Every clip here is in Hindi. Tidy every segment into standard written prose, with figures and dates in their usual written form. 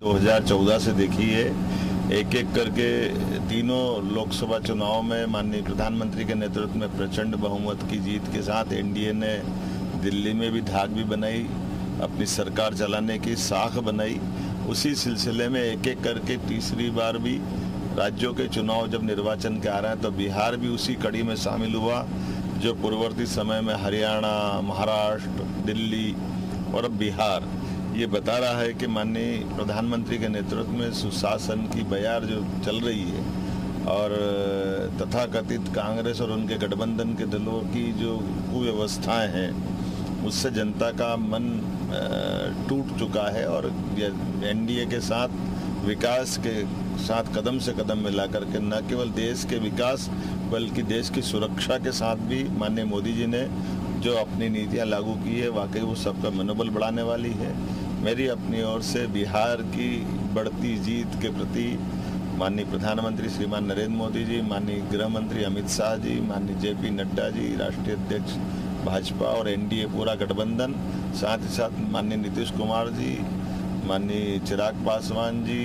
2014 से देखिए एक एक करके तीनों लोकसभा चुनाव में माननीय प्रधानमंत्री के नेतृत्व में प्रचंड बहुमत की जीत के साथ एनडीए ने दिल्ली में भी धाक भी बनाई, अपनी सरकार चलाने की साख बनाई। उसी सिलसिले में एक एक करके तीसरी बार भी राज्यों के चुनाव जब निर्वाचन के आ रहे हैं तो बिहार भी उसी कड़ी में शामिल हुआ, जो पूर्ववर्ती समय में हरियाणा, महाराष्ट्र, दिल्ली और अब बिहार ये बता रहा है कि माननीय प्रधानमंत्री के नेतृत्व में सुशासन की बयार जो चल रही है और तथाकथित कांग्रेस और उनके गठबंधन के दलों की जो कुव्यवस्थाएं हैं उससे जनता का मन टूट चुका है और एनडीए के साथ विकास के साथ कदम से कदम मिला करके न केवल देश के विकास बल्कि देश की सुरक्षा के साथ भी माननीय मोदी जी ने जो अपनी नीतियां लागू की है वाकई वो सबका मनोबल बढ़ाने वाली है। मेरी अपनी ओर से बिहार की बढ़ती जीत के प्रति माननीय प्रधानमंत्री श्रीमान नरेंद्र मोदी जी, माननीय गृह मंत्री अमित शाह जी, माननीय जेपी नड्डा जी, राष्ट्रीय अध्यक्ष भाजपा और एनडीए पूरा गठबंधन, साथ ही साथ माननीय नीतीश कुमार जी, माननीय चिराग पासवान जी,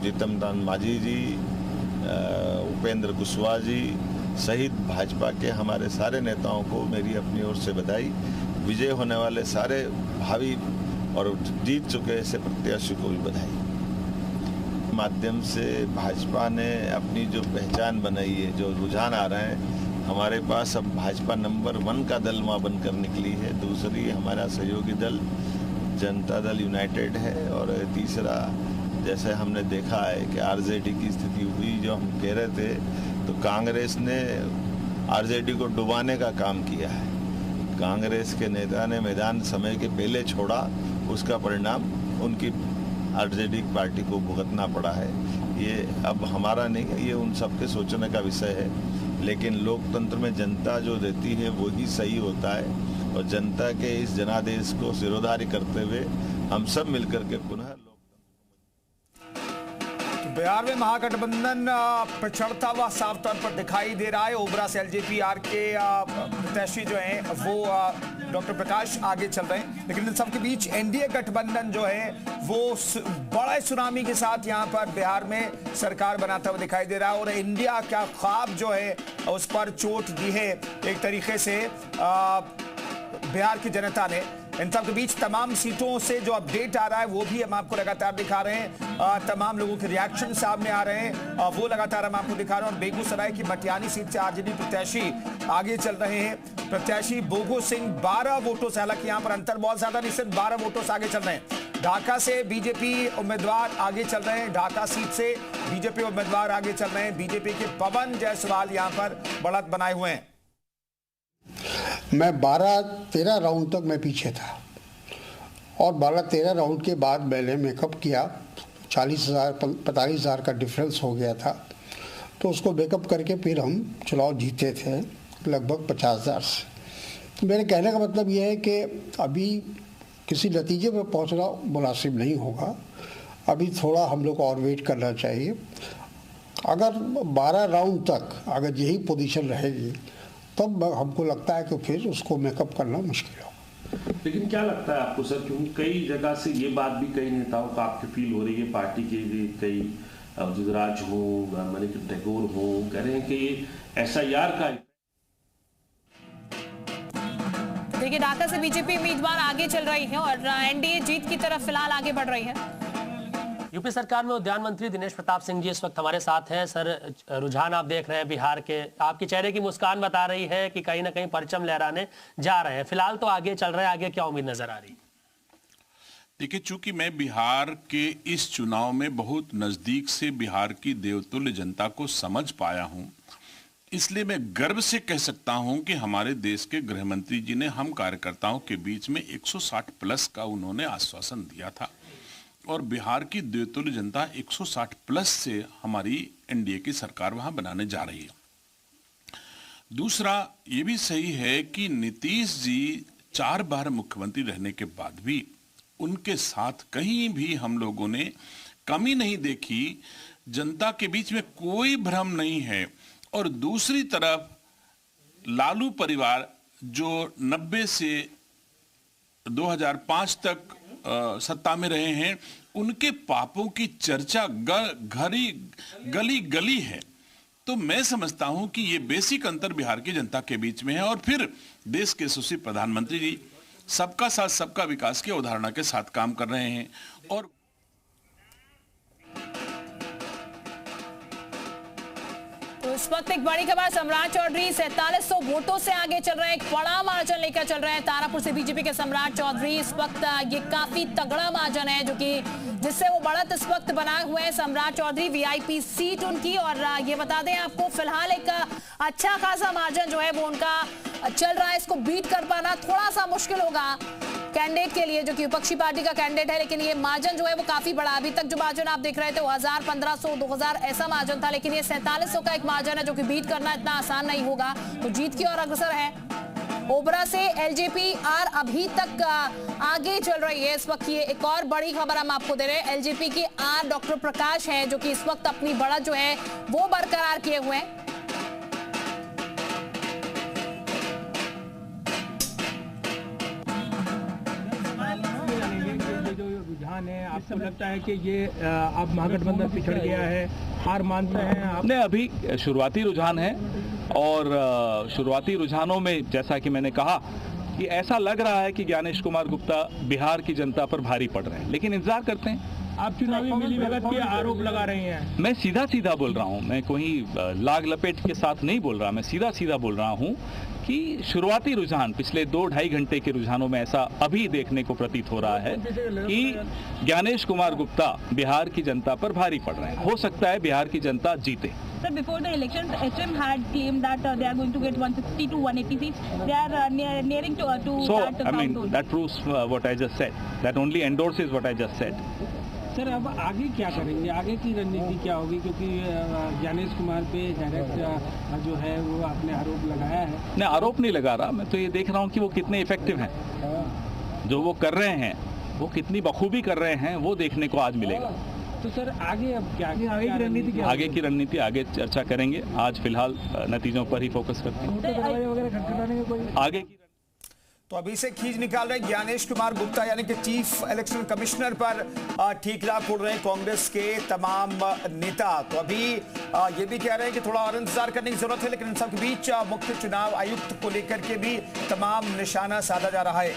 जीतन राम मांझी जी, उपेंद्र कुशवाहा जी सहित भाजपा के हमारे सारे नेताओं को मेरी अपनी ओर से बधाई। विजय होने वाले सारे भावी और जीत चुके ऐसे प्रत्याशी को भी बधाई। माध्यम से भाजपा ने अपनी जो पहचान बनाई है, जो रुझान आ रहे हैं, हमारे पास अब भाजपा नंबर 1 का दल वहाँ बनकर निकली है। दूसरी हमारा सहयोगी दल जनता दल यूनाइटेड है और तीसरा जैसे हमने देखा है कि आरजेडी की स्थिति हुई, जो हम कह रहे थे तो कांग्रेस ने आरजेडी को डुबाने का काम किया है। कांग्रेस के नेता ने मैदान समय के पहले छोड़ा, उसका परिणाम उनकी आरजेडी पार्टी को भुगतना पड़ा है। ये अब हमारा नहीं है, ये उन सबके सोचने का विषय है, लेकिन लोकतंत्र में जनता जो देती है वही सही होता है और जनता के इस जनादेश को सिरोधारी करते हुए हम सब मिलकर के पुनः बिहार में महागठबंधन पिछड़ता हुआ साफ तौर पर दिखाई दे रहा है। ओबरा से एलजेपी-आर के प्रत्याशी जो हैं वो डॉक्टर प्रकाश आगे चल रहे हैं, लेकिन इन सब के बीच एनडीए गठबंधन जो है वो बड़े सुनामी के साथ यहाँ पर बिहार में सरकार बनाता हुआ दिखाई दे रहा है और इंडिया क्या ख्वाब जो है उस पर चोट दी है एक तरीके से बिहार की जनता ने। इन सब के बीच तमाम सीटों से जो अपडेट आ रहा है वो भी हम आपको लगातार दिखा रहे हैं। तमाम लोगों के रिएक्शन सामने आ रहे हैं, वो लगातार हम आपको दिखा रहे हैं। और बेगूसराय की मटियानी सीट से आरजेडी प्रत्याशी आगे चल रहे हैं। प्रत्याशी बोगो सिंह 12 वोटों से, हालांकि यहाँ पर अंतर बहुत ज्यादा नहीं, सिर्फ 12 वोटों से आगे चल रहे हैं। ढाका से बीजेपी उम्मीदवार आगे चल रहे हैं, ढाका सीट से बीजेपी उम्मीदवार आगे चल रहे हैं। बीजेपी के पवन जायसवाल यहाँ पर बढ़त बनाए हुए हैं। मैं 12-13 राउंड तक मैं पीछे था और 12-13 राउंड के बाद मैंने मेकअप किया। 40,000-45,000 का डिफरेंस हो गया था, तो उसको मेकअप करके फिर हम चुनाव जीते थे लगभग 50,000 से। तो मेरे कहने का मतलब यह है कि अभी किसी नतीजे पर पहुंचना मुनासिब नहीं होगा, अभी थोड़ा हम लोग को और वेट करना चाहिए। अगर 12 राउंड तक अगर यही पोजीशन रहेगी तब हमको लगता है कि फिर उसको मेकअप करना मुश्किल होगा। लेकिन क्या लगता है आपको सर, क्योंकि कई जगह से ये बात भी कई नेताओं का आपके फील हो रही है, पार्टी के भी कई जुगराज हो, मणिक टैगोर हो, कह रहे हैं कि SIR का देखिए ढाका से बीजेपी उम्मीदवार आगे चल रही है और एनडीए जीत की तरफ फिलहाल आगे बढ़ रही है। यूपी सरकार में उद्यान मंत्री दिनेश प्रताप सिंह जी इस वक्त हमारे साथ हैं। सर, रुझान आप देख रहे हैं बिहार के, आपके चेहरे की मुस्कान बता रही है कि कहीं ना कहीं परचम लहराने जा रहे हैं। फिलहाल तो आगे चल रहे हैं, आगे क्या उम्मीद नजर आ रही? देखिए, चूंकि मैं बिहार के इस चुनाव में बहुत नजदीक से बिहार की देवतुल्य जनता को समझ पाया हूं, इसलिए मैं गर्व से कह सकता हूं कि हमारे देश के गृह मंत्री जी ने हम कार्यकर्ताओं के बीच में 160 प्लस का उन्होंने आश्वासन दिया था और बिहार की देवतुल्य जनता 160 प्लस से हमारी एनडीए की सरकार वहां बनाने जा रही है। दूसरा ये भी सही है कि नीतीश जी 4 बार मुख्यमंत्री रहने के बाद भी उनके साथ कहीं भी हम लोगों ने कमी नहीं देखी, जनता के बीच में कोई भ्रम नहीं है। और दूसरी तरफ लालू परिवार जो 90 से 2005 तक सत्ता में रहे हैं, उनके पापों की चर्चा गली गली है। तो मैं समझता हूं कि ये बेसिक अंतर बिहार की जनता के बीच में है। और फिर देश के यशस्वी प्रधानमंत्री जी सबका साथ सबका विकास की अवधारणा के साथ काम कर रहे हैं। और तो इस वक्त एक बड़ी खबर, सम्राट चौधरी 4700 वोटों से आगे चल रहे हैं, एक बड़ा मार्जिन लेकर चल रहे हैं तारापुर से बीजेपी के सम्राट चौधरी। इस वक्त ये काफी तगड़ा मार्जिन है जो कि जिससे वो बढ़त इस वक्त बनाए हुए हैं सम्राट चौधरी, वीआईपी सीट उनकी। और ये बता दें आपको फिलहाल एक अच्छा खासा मार्जिन जो है वो उनका चल रहा है। इसको बीट कर पाना थोड़ा सा मुश्किल होगा कैंडिडेट के लिए जो कि विपक्षी पार्टी का कैंडिडेट है, लेकिन ये मार्जिन जो है वो काफी बड़ा। अभी तक जो मार्जिन आप देख रहे थे वो 1000, 1500, 2000 ऐसा मार्जिन था, लेकिन ये 4700 का एक मार्जिन है जो कि बीट करना इतना आसान नहीं होगा। तो जीत की ओर अग्रसर है। ओबरा से एलजेपी आर अभी तक आगे चल रही है इस वक्त। ये एक और बड़ी खबर हम आपको दे रहे हैं, एलजेपी की आर डॉक्टर प्रकाश है जो कि इस वक्त अपनी बढ़त जो है वो बरकरार किए हुए हैं। है, आपको लगता है कि ये अब महागठबंधन पिछड़ गया है, हार मानते हैं आप? नहीं, अभी शुरुआती रुझान है और शुरुआती रुझानों में जैसा कि मैंने कहा कि ऐसा लग रहा है कि ज्ञानेश कुमार गुप्ता बिहार की जनता पर भारी पड़ रहे हैं, लेकिन इंतजार करते हैं। आप चुनावी मिलीभगत के आरोप लगा रहे हैं। मैं सीधा सीधा बोल रहा हूं, मैं कोई लाग लपेट के साथ नहीं बोल रहा, मैं सीधा सीधा बोल रहा हूं कि शुरुआती रुझान पिछले 2-2.5 घंटे के रुझानों में ऐसा अभी देखने को प्रतीत हो रहा है कि ज्ञानेश कुमार गुप्ता बिहार की जनता पर भारी पड़ रहे हैं। हो सकता है बिहार की जनता जीते। Sir, before the elections, HM had claimed that they are going to get 160 to 180 seats. They are nearing to So, that I mean, that proves what I just said. That only endorses what I just said. Sir, अब आगे क्या करेंगे? आगे की रणनीति क्या होगी? क्योंकि ज्ञानेश कुमार पे डायरेक्ट जो है वो आपने आरोप लगाया है। नहीं, आरोप नहीं लगा रहा, मैं तो ये देख रहा हूँ कि वो कितने इफेक्टिव हैं। जो वो कर रहे हैं वो कितनी बखूबी कर रहे हैं वो देखने को आज मिलेगा। तो सर आगे अब क्या आगे की रणनीति क्या? आगे की रणनीति आगे चर्चा करेंगे। आज फिलहाल नतीजों पर ही फोकस करते हैं। आगे की तो अभी से खींच निकाल रहे ज्ञानेश कुमार गुप्ता यानी कि चीफ इलेक्शन कमिश्नर पर ठीकरा फोड़ रहे कांग्रेस के तमाम नेता। तो अभी ये भी कह रहे हैं कि थोड़ा और इंतजार करने की जरूरत है, लेकिन इन सब के बीच मुख्य चुनाव आयुक्त को लेकर के भी तमाम निशाना साधा जा रहा है।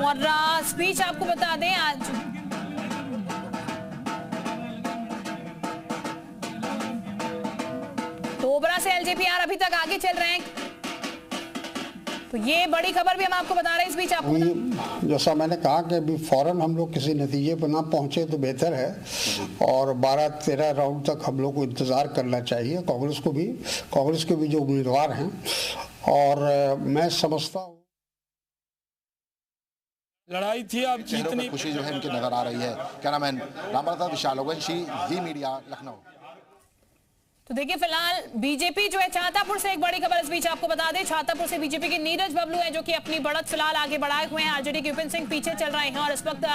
और स्पीच आपको बता दें आज तो ओबरा से एलजेपीआर अभी तक आगे चल रहे हैं। तो ये बड़ी खबर भी हम आपको बता रहे हैं इस बीच आपको। जैसा मैंने कहा कि अभी फौरन हम लोग किसी नतीजे पर ना पहुंचे तो बेहतर है और 12-13 राउंड तक हम लोग को इंतज़ार करना चाहिए, कांग्रेस के भी जो उम्मीदवार हैं। और मैं समझता हूँ लड़ाई थी, अब जीतने खुशी जो है इनकी नजर आ रही है। कैमरामैन रामप्रसाद विशाल वंशी, जी मीडिया, लखनऊ। तो देखिए फिलहाल बीजेपी जो है छातापुर से एक बड़ी खबर इस बीच आपको बता दें, छातापुर से बीजेपी के नीरज बबलू हैं जो कि अपनी बढ़त फिलहाल आगे बढ़ाए हुए हैं। आरजेडी के विपिन सिंह पीछे चल रहे हैं और इस वक्त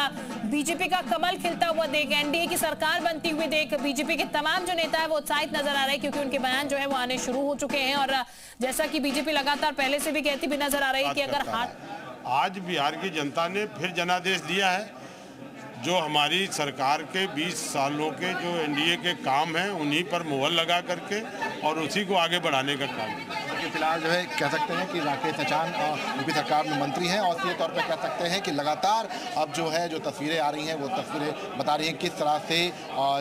बीजेपी का कमल खिलता हुआ देख, एनडीए की सरकार बनती हुई देख बीजेपी के तमाम जो नेता है वो उत्साहित नजर आ रहे हैं क्योंकि उनके बयान जो है वो आने शुरू हो चुके हैं। और जैसा कि बीजेपी लगातार पहले से भी कहती भी नजर आ रही है कि अगर आज बिहार की जनता ने फिर जनादेश दिया है। जो हमारी सरकार के 20 सालों के जो एनडीए के काम हैं उन्हीं पर मुहर लगा करके और उसी को आगे बढ़ाने का काम है। फिलहाल जो है कह सकते हैं कि राकेश अचान यूपी सरकार में मंत्री हैं और सीधे तौर पर कह सकते हैं कि लगातार अब जो है जो तस्वीरें आ रही हैं वो तस्वीरें बता रही हैं किस तरह से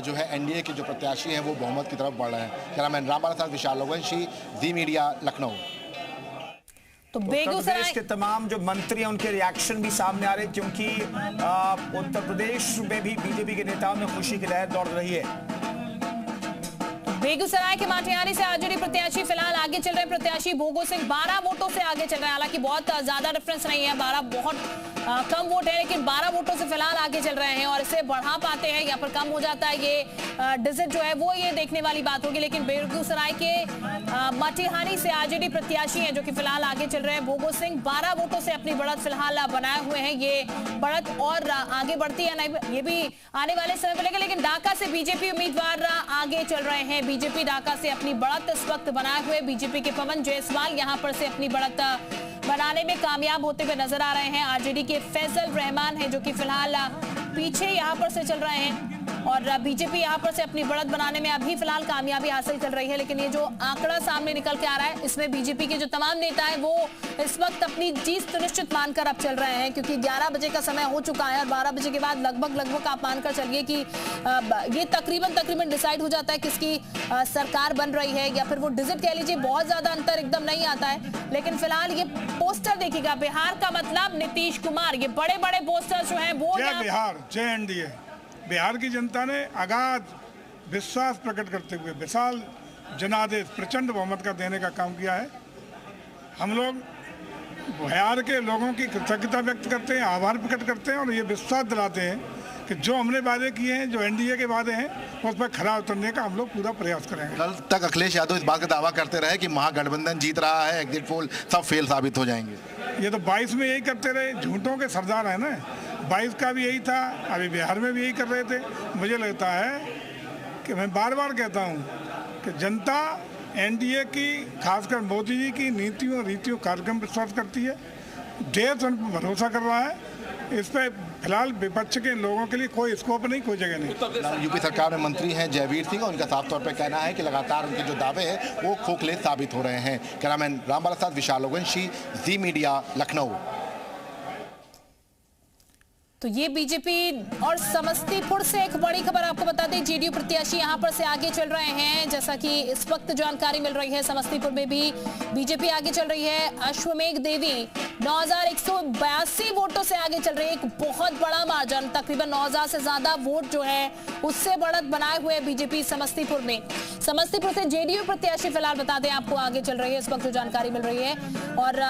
जो है एनडीए के जो प्रत्याशी हैं वो बहुमत की तरफ बढ़ रहे हैं। कैमरामैन रामप्रसाद विशाल वंशी, जी मीडिया, लखनऊ। तो बेगूसराय के तमाम जो मंत्री हैं उनके रिएक्शन भी सामने आ रहे हैं क्योंकि उत्तर प्रदेश में भी बीजेपी के नेताओं में खुशी की लहर दौड़ रही है। बेगूसराय के माटियारी से आरजेडी प्रत्याशी फिलहाल आगे चल रहे प्रत्याशी भोगो सिंह 12 वोटों से आगे चल रहे हैं। हालांकि बहुत ज्यादा डिफरेंस नहीं है, 12 बहुत कम वोट है, लेकिन 12 वोटों से फिलहाल आगे चल रहे हैं और इसे बढ़ा पाते हैं या फिर कम हो जाता है ये डिजिट जो है वो ये देखने वाली बात होगी। लेकिन बेगूसराय के माटिहारी से आरजेडी प्रत्याशी हैं जो कि फिलहाल आगे चल रहे हैं भोगो सिंह, 12 वोटों से अपनी बढ़त फिलहाल बनाए हुए हैं। ये बढ़त और आगे बढ़ती है नहीं ये भी आने वाले समय पर, लेकिन ढाका से बीजेपी उम्मीदवार आगे चल रहे हैं। बीजेपी ढाका से अपनी बढ़त इस वक्त बनाए हुए बीजेपी के पवन जायसवाल यहां पर से अपनी बढ़त बनाने में कामयाब होते हुए नजर आ रहे हैं। आरजेडी के फैजल रहमान हैं जो कि फिलहाल पीछे यहाँ पर से चल रहे हैं और बीजेपी यहाँ पर से अपनी बढ़त बनाने में अभी फिलहाल कामयाबी हासिल कर रही है। लेकिन ये जो आंकड़ा सामने निकल के आ रहा है, इसमें बीजेपी के जो तमाम नेता हैं वो इस वक्त अपनी जीत सुनिश्चित मानकर अब चल रहे हैं, क्योंकि 11 बजे का समय हो चुका है और 12 बजे के बाद लगभग आप मानकर चलिए कि ये तकरीबन डिसाइड हो जाता है किसकी सरकार बन रही है, या फिर वो डिजिट कह लीजिए। बहुत ज्यादा अंतर एकदम नहीं आता है। लेकिन फिलहाल ये पोस्टर देखिएगा, बिहार का मतलब नीतीश कुमार, ये बड़े बड़े पोस्टर जो है वो बिहार जय एनडीए। बिहार की जनता ने अगाध विश्वास प्रकट करते हुए विशाल जनादेश प्रचंड बहुमत का देने का काम किया है। हम लोग बिहार के लोगों की कृतज्ञता व्यक्त करते हैं, आभार प्रकट करते हैं और ये विश्वास दिलाते हैं कि जो हमने वादे किए हैं, जो एनडीए के वादे हैं, उस पर खरा उतरने का हम लोग पूरा प्रयास करेंगे। कल तक अखिलेश यादव इस बात का दावा करते रहे कि महागठबंधन जीत रहा है, एग्जिट पोल सब फेल साबित हो जाएंगे। ये तो 22 में यही करते रहे, झूठों के सरदार है ना। 22 का भी यही था, अभी बिहार में भी यही कर रहे थे। मुझे लगता है कि मैं बार बार कहता हूँ कि जनता एनडीए की, खासकर मोदी जी की नीतियों रीतियों कार्यक्रम विश्वास करती है, देश उन पर भरोसा कर रहा है। इस पर फिलहाल विपक्ष के लोगों के लिए कोई स्कोप नहीं, कोई जगह नहीं। यूपी सरकार में मंत्री हैं जयवीर सिंह और उनका साफ तौर पर कहना है कि लगातार उनके जो दावे हैं वो खोखले साबित हो रहे हैं। कैमरामैन रामबाला साथ विशाल लोगंशी, जी मीडिया, लखनऊ। तो ये बीजेपी और समस्तीपुर से एक बड़ी खबर आपको बता दें, जेडीयू प्रत्याशी यहां पर से आगे चल रहे हैं। जैसा कि इस वक्त जानकारी मिल रही है, समस्तीपुर में भी बीजेपी आगे चल रही है। अश्वमेघ देवी 9182 वोटों से आगे चल रही है, एक बहुत बड़ा मार्जिन, तकरीबन 9000 से ज्यादा वोट जो है उससे बढ़त बनाए हुए बीजेपी समस्तीपुर में। समस्तीपुर से जेडीयू प्रत्याशी फिलहाल बता दें आपको आगे चल रही है, इस वक्त जो जानकारी मिल रही है। और